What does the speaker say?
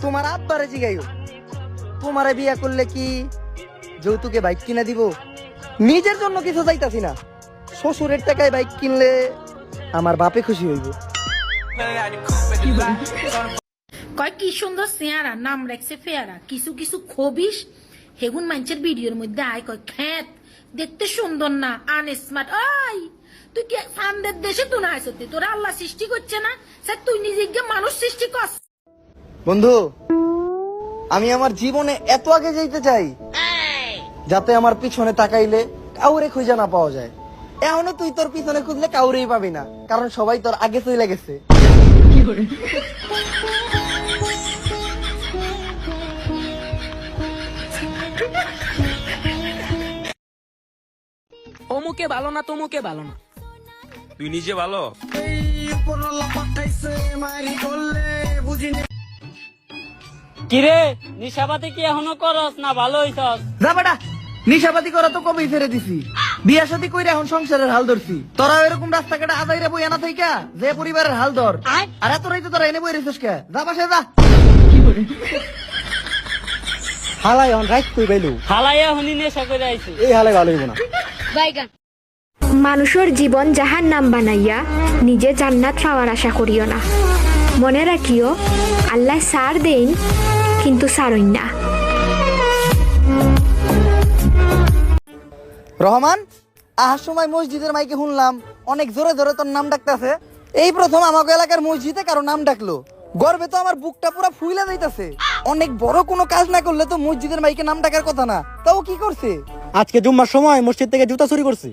তোমার আব্বারে জিগাইও, তোমারে বিয়া করলে কি যৌতুকে বাইক কিনা দিব? নিজের জন্য কিছু চাইতাছি না, শ্বশুরের টাকায় বাইক কিনলে আমার বাপে খুশি হইব। কয় কি সুন্দর চেহারা, নাম রাখছে ফেয়ারা, কিছু কিছু খবিস হেগুন মানুষের ভিডিওর মধ্যে আয় কয় খ্যাত দেখতে সুন্দর না, আনস্মার্ট। ওই তুই কি ফান্দের দেশে তুই না আসতে, তোরা আল্লাহ সৃষ্টি করছে না, স্যার তুই নিজে মানুষ সৃষ্টি কর। বন্ধু, আমি আমার জীবনে এত আগে যাইতে চাই যাতে আমার পিছনে তাকাইলে কাউরে খুঁজে না পাওয়া যায়। এখনো তুই তোর পিছনে খুঁজলে কাউরেই পাবি না, কারণ সবাই তোর আগে চলে গেছে। অমুকে ভালো না তমুকে ভালো না, তুই নিজে ভালো। কিরে নিশাবাতি কি এখনো করস না ভালো হইছস? যা বেটা, নিশাপাতি করা তো কবেই ছেড়ে দিছি, বিয়া শাদী কইরা এখন সংসারের হাল ধরছি। তোরা এরকম রাস্তাঘাটে আদাইরা বই আনা থাইকা যে পরিবারের হাল ধর, আর এতটাই তো তোরা এনে বই রেছিস কে? যা বাসায় যা। হালাই অন রাইট তুই বাইলু, হালাইয়া হুনি নেশা করে আইছি। এই হালাই ভালো হইব না। মানুষের জীবন জাহান নাম বানাইয়া নিজে জান্নাত পাওয়ার আশা করিও না। মনে রাখিও আল্লাহ সার দেন কিন্তু সারইন না। রহমান, আহার সময় মসজিদের মাইকে শুনলাম অনেক জোরে জোরে তোর নাম ডাকতেছে। এই প্রথম আমাকে এলাকার মসজিদে কারো নাম ডাকলো, গর্বে তো আমার বুকটা পুরো ফুইলা যাইতাছে। অনেক বড় কোনো কাজ না করলে তো মসজিদের মাইকে নাম ডাকার কথা না, তাও কি করছে? আজকে জুম্মার সময় মসজিদ থেকে জুতা চুরি করছি।